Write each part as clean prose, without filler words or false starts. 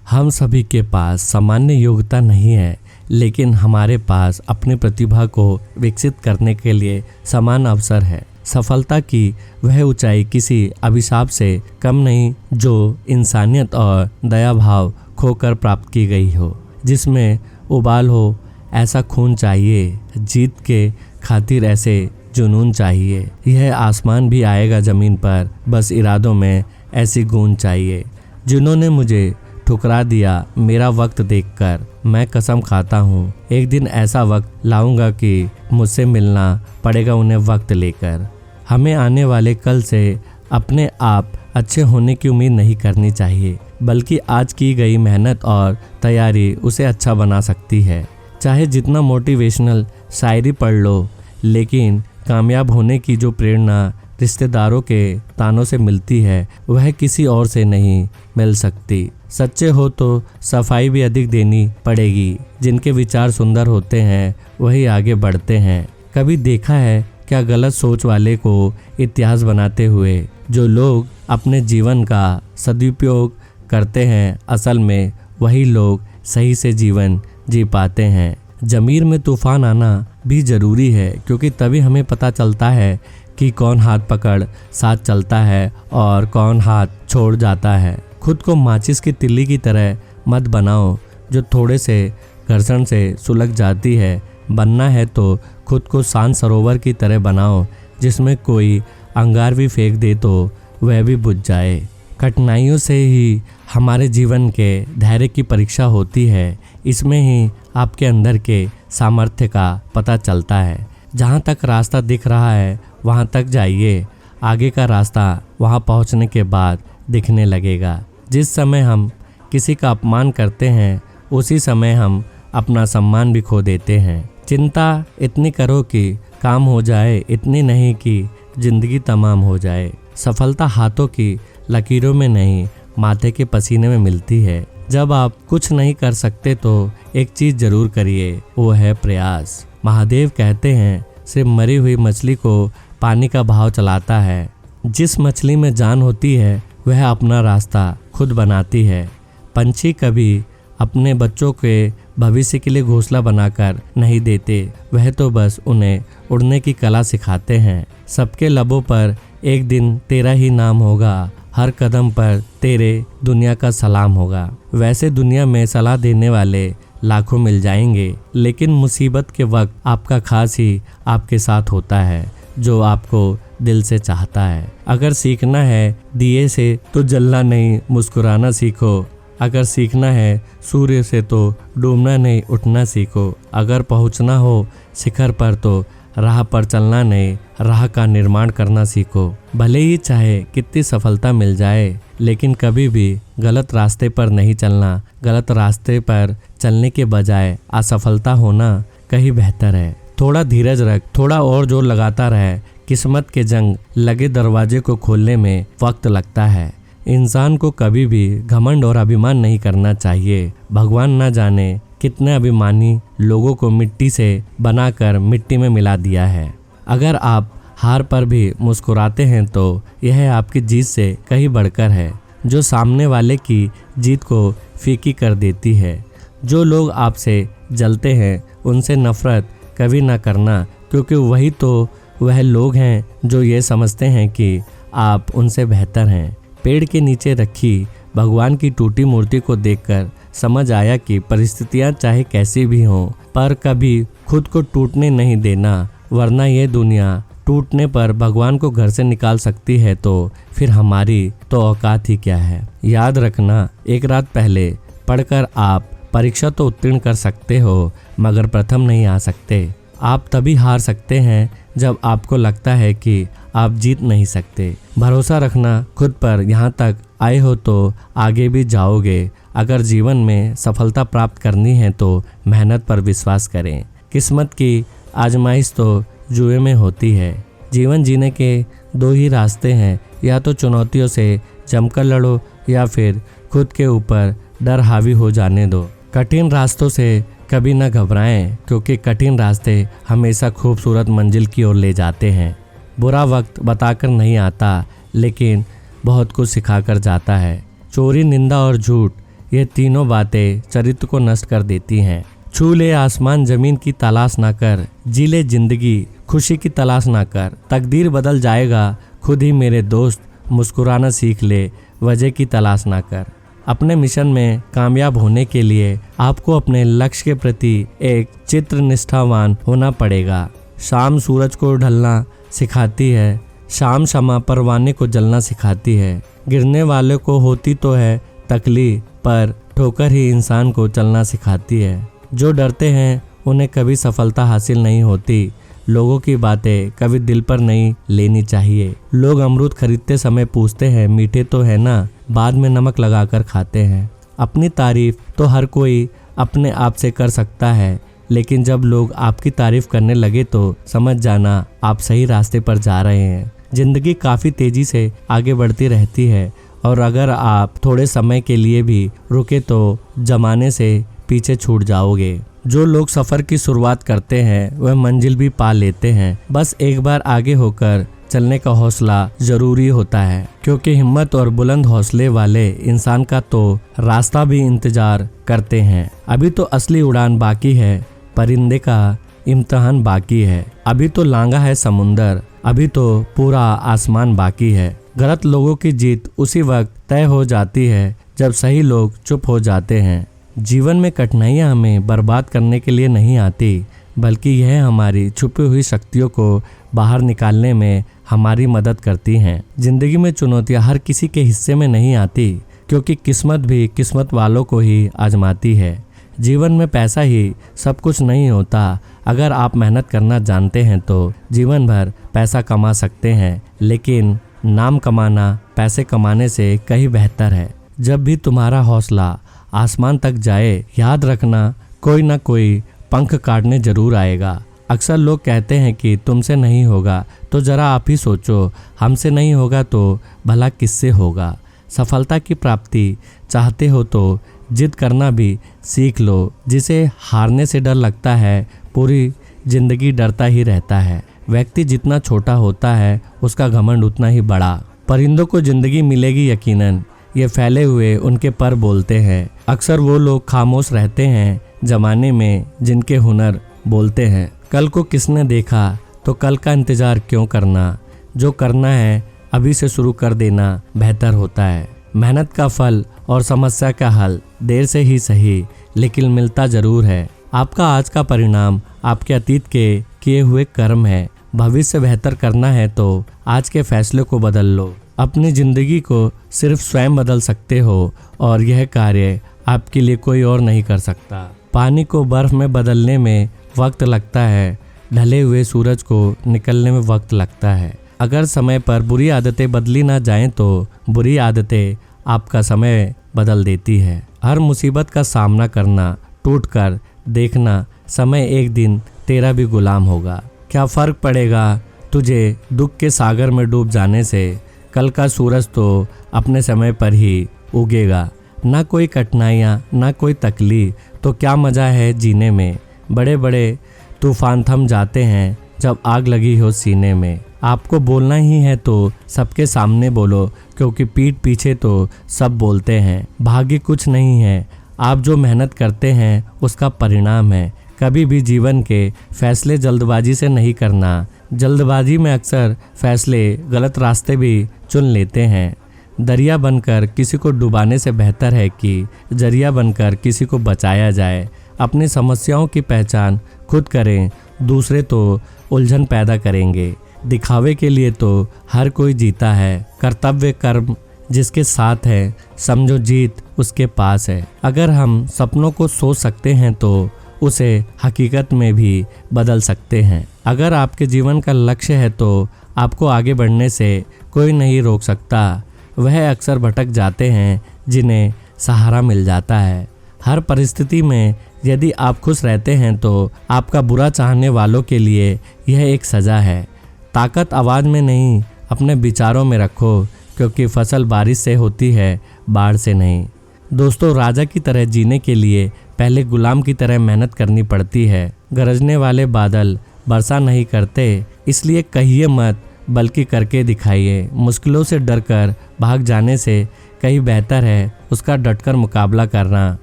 हम सभी के पास सामान्य योग्यता नहीं है, लेकिन हमारे पास अपनी प्रतिभा को विकसित करने के लिए समान अवसर है। सफलता की वह ऊंचाई किसी अभिशाप से कम नहीं जो इंसानियत और दया भाव खोकर प्राप्त की गई हो। जिसमें उबाल हो ऐसा खून चाहिए, जीत के खातिर ऐसे जुनून चाहिए। यह आसमान भी आएगा ज़मीन पर, बस इरादों में ऐसी गूंज चाहिए। जिन्होंने मुझे ठुकरा दिया मेरा वक्त देखकर, मैं कसम खाता हूँ एक दिन ऐसा वक्त लाऊंगा कि मुझसे मिलना पड़ेगा उन्हें वक्त लेकर। हमें आने वाले कल से अपने आप अच्छे होने की उम्मीद नहीं करनी चाहिए, बल्कि आज की गई मेहनत और तैयारी उसे अच्छा बना सकती है। चाहे जितना मोटिवेशनल शायरी पढ़ लो, लेकिन कामयाब होने की जो प्रेरणा रिश्तेदारों के तानों से मिलती है वह किसी और से नहीं मिल सकती। सच्चे हो तो सफाई भी अधिक देनी पड़ेगी। जिनके विचार सुंदर होते हैं वही आगे बढ़ते हैं। कभी देखा है क्या गलत सोच वाले को इतिहास बनाते हुए? जो लोग अपने जीवन का सदुपयोग करते हैं असल में वही लोग सही से जीवन जी पाते हैं। ज़मीर में तूफान आना भी ज़रूरी है, क्योंकि तभी हमें पता चलता है कि कौन हाथ पकड़ साथ चलता है और कौन हाथ छोड़ जाता है। खुद को माचिस की तिल्ली की तरह मत बनाओ जो थोड़े से घर्षण से सुलग जाती है। बनना है तो खुद को शांत सरोवर की तरह बनाओ जिसमें कोई अंगार भी फेंक दे तो वह भी बुझ जाए। कठिनाइयों से ही हमारे जीवन के धैर्य की परीक्षा होती है। इसमें ही आपके अंदर के सामर्थ्य का पता चलता है। जहाँ तक रास्ता दिख रहा है वहाँ तक जाइए, आगे का रास्ता वहाँ पहुँचने के बाद दिखने लगेगा। जिस समय हम किसी का अपमान करते हैं उसी समय हम अपना सम्मान भी खो देते हैं। चिंता इतनी करो कि काम हो जाए, इतनी नहीं कि जिंदगी तमाम हो जाए। सफलता हाथों की लकीरों में नहीं, माथे के पसीने में मिलती है। जब आप कुछ नहीं कर सकते तो एक चीज़ जरूर करिए, वो है प्रयास। महादेव कहते हैं सिर्फ मरी हुई मछली को पानी का भाव चलाता है। जिस मछली में जान होती है वह अपना रास्ता खुद बनाती है। पंछी कभी अपने बच्चों के भविष्य के लिए घोंसला बनाकर नहीं देते, वह तो बस उन्हें उड़ने की कला सिखाते हैं। सबके लबों पर एक दिन तेरा ही नाम होगा, हर कदम पर तेरे दुनिया का सलाम होगा। वैसे दुनिया में सलाह देने वाले लाखों मिल जाएंगे, लेकिन मुसीबत के वक्त आपका खास ही आपके साथ होता है जो आपको दिल से चाहता है। अगर सीखना है दिए से तो जलना नहीं, मुस्कुराना सीखो। अगर सीखना है सूर्य से तो डूबना नहीं, उठना सीखो। अगर पहुंचना हो शिखर पर तो राह पर चलना नहीं, राह का निर्माण करना सीखो। भले ही चाहे कितनी सफलता मिल जाए, लेकिन कभी भी गलत रास्ते पर नहीं चलना। गलत रास्ते पर चलने के बजाय असफलता होना कहीं बेहतर है। थोड़ा धीरज रख, थोड़ा और जोर लगाता रहे। किस्मत के जंग लगे दरवाजे को खोलने में वक्त लगता है। इंसान को कभी भी घमंड और अभिमान नहीं करना चाहिए। भगवान न जाने कितने अभिमानी लोगों को मिट्टी से बनाकर मिट्टी में मिला दिया है। अगर आप हार पर भी मुस्कुराते हैं तो यह आपकी जीत से कहीं बढ़कर है, जो सामने वाले की जीत को फीकी कर देती है। जो लोग आपसे जलते हैं उनसे नफरत कभी ना करना, क्योंकि वही तो वह लोग हैं जो ये समझते हैं कि आप उनसे बेहतर हैं। पेड़ के नीचे रखी भगवान की टूटी मूर्ति को देखकर समझ आया कि परिस्थितियां चाहे कैसी भी हों, पर कभी खुद को टूटने नहीं देना, वरना ये दुनिया टूटने पर भगवान को घर से निकाल सकती है तो फिर हमारी तो औकात ही क्या है। याद रखना, एक रात पहले पढ़कर आप परीक्षा तो उत्तीर्ण कर सकते हो, मगर प्रथम नहीं आ सकते। आप तभी हार सकते हैं जब आपको लगता है कि आप जीत नहीं सकते। भरोसा रखना खुद पर, यहाँ तक आए हो तो आगे भी जाओगे। अगर जीवन में सफलता प्राप्त करनी है तो मेहनत पर विश्वास करें। किस्मत की आजमाइश तो जुए में होती है। जीवन जीने के दो ही रास्ते हैं, या तो चुनौतियों से जमकर लड़ो या फिर खुद के ऊपर डर हावी हो जाने दो। कठिन रास्तों से कभी न घबराएं, क्योंकि कठिन रास्ते हमेशा खूबसूरत मंजिल की ओर ले जाते हैं। बुरा वक्त बताकर नहीं आता, लेकिन बहुत कुछ सिखाकर जाता है। चोरी, निंदा और झूठ ये तीनों बातें चरित्र को नष्ट कर देती हैं। छू ले आसमान जमीन की तलाश ना कर, जी ले जिंदगी खुशी की तलाश ना कर, तकदीर बदल जाएगा खुद ही मेरे दोस्त, मुस्कुराना सीख ले वजह की तलाश ना कर। अपने मिशन में कामयाब होने के लिए आपको अपने लक्ष्य के प्रति एक चित्र निष्ठावान होना पड़ेगा। शाम सूरज को ढलना सिखाती है, शाम शमा परवाने को जलना सिखाती है। गिरने वाले को होती तो है तकलीफ, पर ठोकर ही इंसान को चलना सिखाती है। जो डरते हैं उन्हें कभी सफलता हासिल नहीं होती। लोगों की बातें कभी दिल पर नहीं लेनी चाहिए। लोग अमरूद खरीदते समय पूछते हैं मीठे तो है ना, बाद में नमक लगाकर खाते हैं। अपनी तारीफ तो हर कोई अपने आप से कर सकता है, लेकिन जब लोग आपकी तारीफ करने लगे तो समझ जाना आप सही रास्ते पर जा रहे हैं। जिंदगी काफ़ी तेजी से आगे बढ़ती रहती है और अगर आप थोड़े समय के लिए भी रुके तो जमाने से पीछे छूट जाओगे। जो लोग सफ़र की शुरुआत करते हैं वह मंजिल भी पा लेते हैं। बस एक बार आगे होकर चलने का हौसला जरूरी होता है, क्योंकि हिम्मत और बुलंद हौसले वाले इंसान का तो रास्ता भी इंतजार करते हैं। अभी तो असली उड़ान बाकी है, परिंदे का इम्तिहान बाकी है। अभी तो लांगा है समुंदर, अभी तो पूरा आसमान बाकी है। गलत लोगों की जीत उसी वक्त तय हो जाती है जब सही लोग चुप हो जाते हैं। जीवन में कठिनाइयाँ हमें बर्बाद करने के लिए नहीं आती, बल्कि यह हमारी छुपी हुई शक्तियों को बाहर निकालने में हमारी मदद करती हैं। जिंदगी में चुनौतियाँ हर किसी के हिस्से में नहीं आती, क्योंकि किस्मत भी किस्मत वालों को ही आजमाती है। जीवन में पैसा ही सब कुछ नहीं होता। अगर आप मेहनत करना जानते हैं तो जीवन भर पैसा कमा सकते हैं, लेकिन नाम कमाना पैसे कमाने से कहीं बेहतर है। जब भी तुम्हारा हौसला आसमान तक जाए, याद रखना कोई ना कोई पंख काटने जरूर आएगा। अक्सर लोग कहते हैं कि तुमसे नहीं होगा, तो ज़रा आप ही सोचो, हमसे नहीं होगा तो भला किससे होगा। सफलता की प्राप्ति चाहते हो तो जिद करना भी सीख लो। जिसे हारने से डर लगता है पूरी जिंदगी डरता ही रहता है। व्यक्ति जितना छोटा होता है उसका घमंड उतना ही बड़ा। परिंदों को जिंदगी मिलेगी यकीनन, ये फैले हुए उनके पर बोलते हैं। अक्सर वो लोग खामोश रहते हैं जमाने में जिनके हुनर बोलते हैं। कल को किसने देखा तो कल का इंतजार क्यों करना, जो करना है अभी से शुरू कर देना बेहतर होता है। मेहनत का फल और समस्या का हल देर से ही सही, लेकिन मिलता जरूर है। आपका आज का परिणाम आपके अतीत के किए हुए कर्म है। भविष्य बेहतर करना है तो आज के फैसले को बदल लो। अपनी जिंदगी को सिर्फ स्वयं बदल सकते हो और यह कार्य आपके लिए कोई और नहीं कर सकता। पानी को बर्फ में बदलने में वक्त लगता है, ढले हुए सूरज को निकलने में वक्त लगता है। अगर समय पर बुरी आदतें बदली ना जाएं तो बुरी आदतें आपका समय बदल देती है। हर मुसीबत का सामना करना, टूटकर देखना, समय एक दिन तेरा भी गुलाम होगा। क्या फ़र्क पड़ेगा तुझे दुख के सागर में डूब जाने से, कल का सूरज तो अपने समय पर ही उगेगा। ना कोई कठिनाइयाँ ना कोई तकलीफ, तो क्या मज़ा है जीने में। बड़े बड़े तूफान थम जाते हैं जब आग लगी हो सीने में। आपको बोलना ही है तो सबके सामने बोलो, क्योंकि पीठ पीछे तो सब बोलते हैं। भाग्य कुछ नहीं है, आप जो मेहनत करते हैं उसका परिणाम है। कभी भी जीवन के फैसले जल्दबाजी से नहीं करना। जल्दबाजी में अक्सर फैसले गलत रास्ते भी चुन लेते हैं। दरिया बनकर किसी को डुबाने से बेहतर है कि जरिया बनकर किसी को बचाया जाए। अपनी समस्याओं की पहचान खुद करें, दूसरे तो उलझन पैदा करेंगे। दिखावे के लिए तो हर कोई जीता है। कर्तव्य कर्म जिसके साथ है, समझो जीत उसके पास है। अगर हम सपनों को सोच सकते हैं तो उसे हकीकत में भी बदल सकते हैं। अगर आपके जीवन का लक्ष्य है तो आपको आगे बढ़ने से कोई नहीं रोक सकता। वह अक्सर भटक जाते हैं जिन्हें सहारा मिल जाता है। हर परिस्थिति में यदि आप खुश रहते हैं तो आपका बुरा चाहने वालों के लिए यह एक सज़ा है। ताकत आवाज़ में नहीं, अपने विचारों में रखो, क्योंकि फसल बारिश से होती है, बाढ़ से नहीं। दोस्तों, राजा की तरह जीने के लिए पहले गुलाम की तरह मेहनत करनी पड़ती है। गरजने वाले बादल वर्षा नहीं करते, इसलिए कहिए मत बल्कि करके दिखाइए। मुश्किलों से डरकर भाग जाने से कहीं बेहतर है उसका डटकर मुकाबला करना।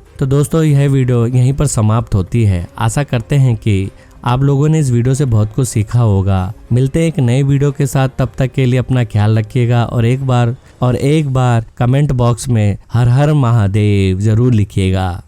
तो दोस्तों यह वीडियो यहीं पर समाप्त होती है। आशा करते हैं कि आप लोगों ने इस वीडियो से बहुत कुछ सीखा होगा। मिलते हैं एक नए वीडियो के साथ, तब तक के लिए अपना ख्याल रखिएगा और एक बार कमेंट बॉक्स में हर हर महादेव जरूर लिखिएगा।